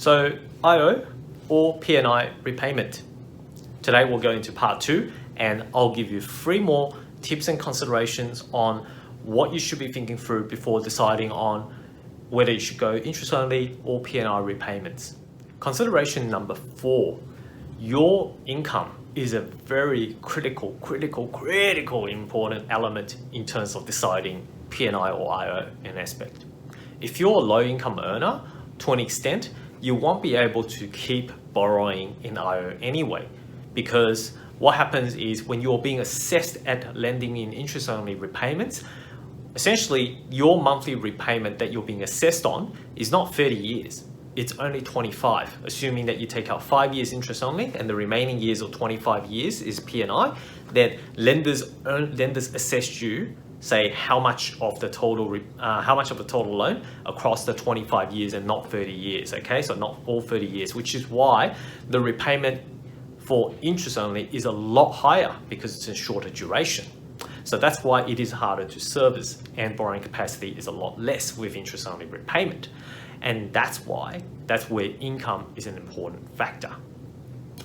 So IO or P&I repayment. Today we'll go into part 2 and I'll give you 3 more tips and considerations on what you should be thinking through before deciding on whether you should go interest only or P&I repayments. Consideration number 4, your income is a very critical important element in terms of deciding P&I or IO in aspect. If you're a low income earner, to an extent, you won't be able to keep borrowing in IO anyway, because what happens is when you're being assessed at lending in interest only repayments, essentially your monthly repayment that you're being assessed on is not 30 years. It's only 25, assuming that you take out 5 years interest only and the remaining years or 25 years is P&I, then lenders assess you, say how much of the total loan across the 25 years and not 30 years, okay? So not all 30 years, which is why the repayment for interest only is a lot higher because it's a shorter duration. So that's why it is harder to service and borrowing capacity is a lot less with interest only repayment. And that's where income is an important factor.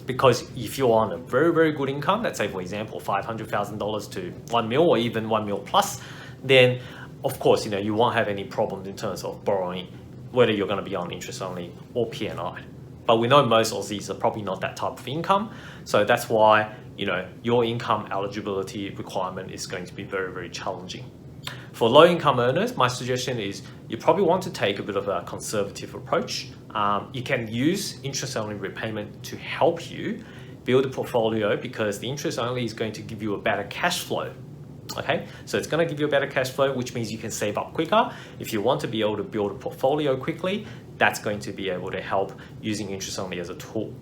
Because if you're on a very good income, let's say for example $500,000 to 1 mil or even 1 mil plus, then of course you won't have any problems in terms of borrowing, whether you're going to be on interest only or P&I. But we know most Aussies are probably not that type of income, so that's why your income eligibility requirement is going to be very challenging. For low income earners, my suggestion is you probably want to take a bit of a conservative approach. You can use interest only repayment to help you build a portfolio because the interest only is going to give you a better cash flow. Okay, so it's going to give you a better cash flow, which means you can save up quicker. If you want to be able to build a portfolio quickly, that's going to be able to help using interest only as a tool.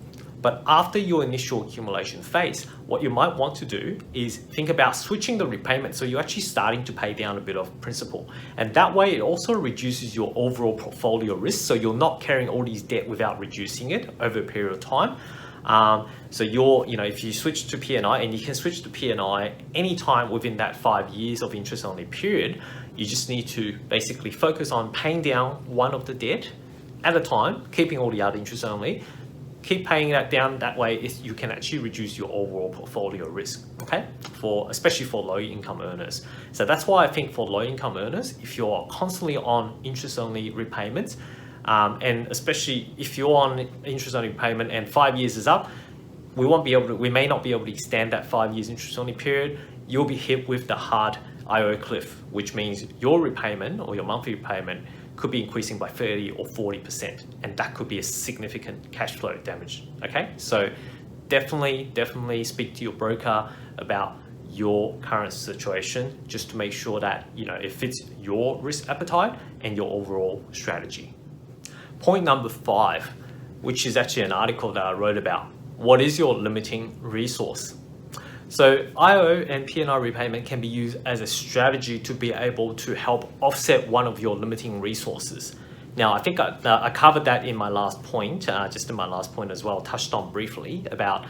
But after your initial accumulation phase, what you might want to do is think about switching the repayment so you're actually starting to pay down a bit of principal. And that way it also reduces your overall portfolio risk, so you're not carrying all these debt without reducing it over a period of time. So if you switch to P&I, and you can switch to P&I anytime within that 5 years of interest only period, you just need to basically focus on paying down one of the debt at a time, keeping all the other interest only. Keep paying that down. That way you can actually reduce your overall portfolio risk, okay? Especially for low income earners. So that's why I think for low income earners, if you're constantly on interest only repayments, and especially if you're on interest only repayment and 5 years is up, we may not be able to extend that 5 years interest only period. You'll be hit with the hard IO cliff, which means your repayment or your monthly repayment could be increasing by 30 or 40%, and that could be a significant cash flow damage. Okay, so definitely speak to your broker about your current situation just to make sure that it fits your risk appetite and your overall strategy. Point number 5, which is actually an article that I wrote about. What is your limiting resource? So IO and P&I repayment can be used as a strategy to be able to help offset one of your limiting resources. Now, I think I covered that in my last point, just in my last point as well, touched on briefly about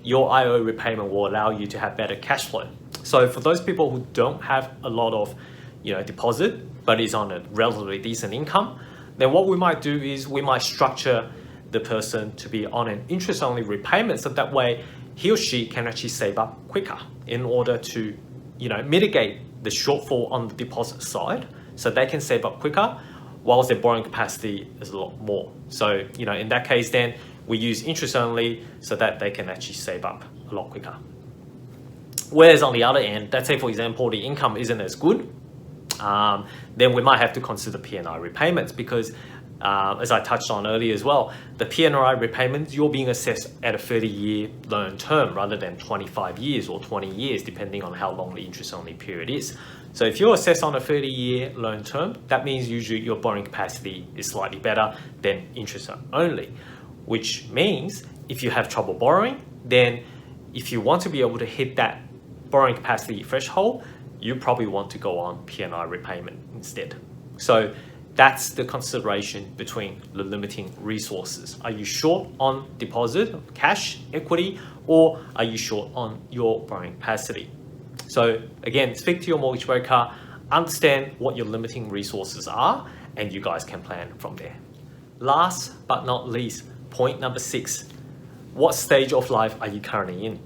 your IO repayment will allow you to have better cash flow. So for those people who don't have a lot of deposit, but is on a relatively decent income, then what we might do is we might structure the person to be on an interest only repayment, so that way he or she can actually save up quicker in order to mitigate the shortfall on the deposit side, so they can save up quicker whilst their borrowing capacity is a lot more. So in that case, then we use interest only so that they can actually save up a lot quicker. Whereas on the other end, let's say for example the income isn't as good, then we might have to consider P&I repayments because as I touched on earlier as well, the P&I repayments, you're being assessed at a 30-year loan term rather than 25 years or 20 years, depending on how long the interest only period is. So if you're assessed on a 30-year loan term, that means usually your borrowing capacity is slightly better than interest only, which means if you have trouble borrowing, then if you want to be able to hit that borrowing capacity threshold, you probably want to go on P&I repayment instead. So that's the consideration between the limiting resources. Are you short on deposit, cash, equity, or are you short on your borrowing capacity? So again, speak to your mortgage broker, understand what your limiting resources are, and you guys can plan from there. Last but not least, point number 6, what stage of life are you currently in?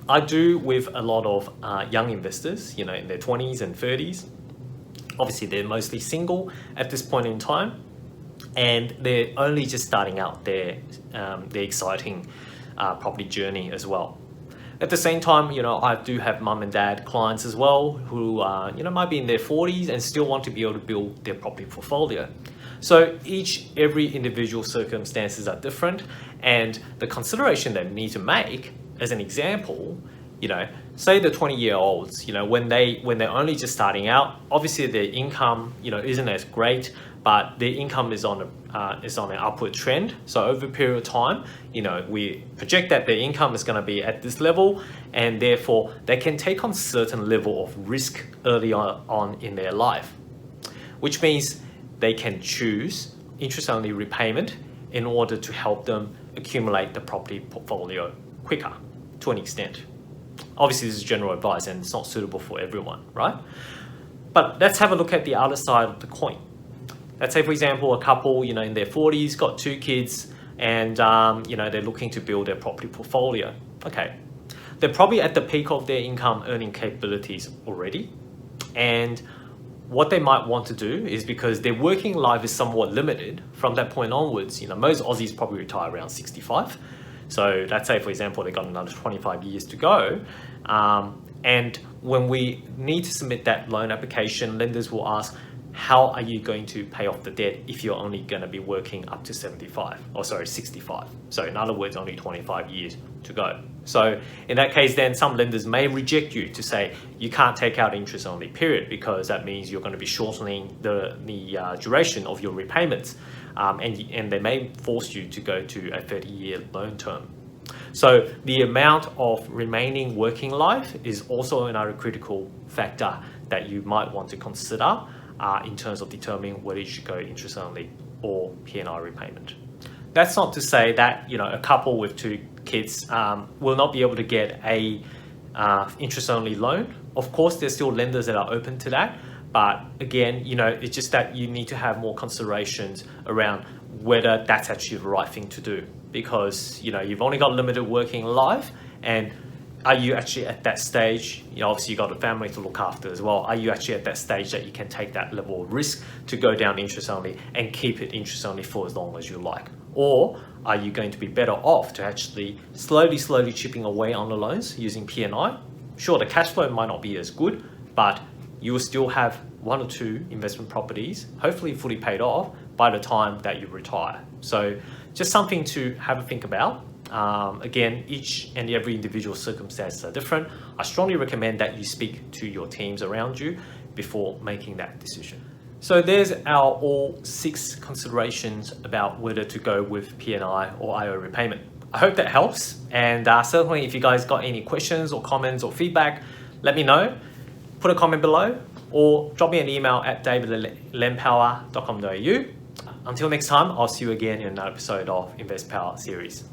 I do with a lot of young investors, in their 20s and 30s. Obviously, they're mostly single at this point in time, and they're only just starting out their exciting property journey as well. At the same time, I do have mum and dad clients as well who, might be in their 40s and still want to be able to build their property portfolio. So every individual circumstances are different, and the consideration they need to make, as an example, say the 20-year-olds, when they're only just starting out, obviously their income, isn't as great, but their income is on an upward trend. So over a period of time, we project that their income is going to be at this level, and therefore they can take on certain level of risk early on in their life, which means they can choose interest-only repayment in order to help them accumulate the property portfolio quicker to an extent. Obviously, this is general advice and it's not suitable for everyone, right? But let's have a look at the other side of the coin. Let's say, for example, a couple, in their 40s, got 2 kids, and they're looking to build their property portfolio. Okay, they're probably at the peak of their income earning capabilities already, and what they might want to do is, because their working life is somewhat limited from that point onwards, most Aussies probably retire around 65. So let's say, for example, they've got another 25 years to go. And when we need to submit that loan application, lenders will ask, how are you going to pay off the debt if you're only going to be working up to 65? So in other words, only 25 years to go. So in that case, then some lenders may reject you to say you can't take out interest only period, because that means you're going to be shortening the duration of your repayments. And they may force you to go to a 30-year loan term. So the amount of remaining working life is also another critical factor that you might want to consider in terms of determining whether you should go interest only or P&I repayment. That's not to say that a couple with 2 kids will not be able to get a interest only loan. Of course, there's still lenders that are open to that. But again, it's just that you need to have more considerations around whether that's actually the right thing to do, because you've only got limited working life, and are you actually at that stage? Obviously you've got a family to look after as well. Are you actually at that stage that you can take that level of risk to go down interest only and keep it interest only for as long as you like? Or are you going to be better off to actually slowly chipping away on the loans using P&I? Sure, the cash flow might not be as good, but you will still have 1 or 2 investment properties, hopefully fully paid off by the time that you retire. So just something to have a think about. Again, each and every individual circumstances are different. I strongly recommend that you speak to your teams around you before making that decision. So there's our all 6 considerations about whether to go with P&I or IO repayment. I hope that helps. And certainly if you guys got any questions or comments or feedback, let me know. Put a comment below or drop me an email at david@lenpower.com.au. Until next time, I'll see you again in another episode of Invest Power series.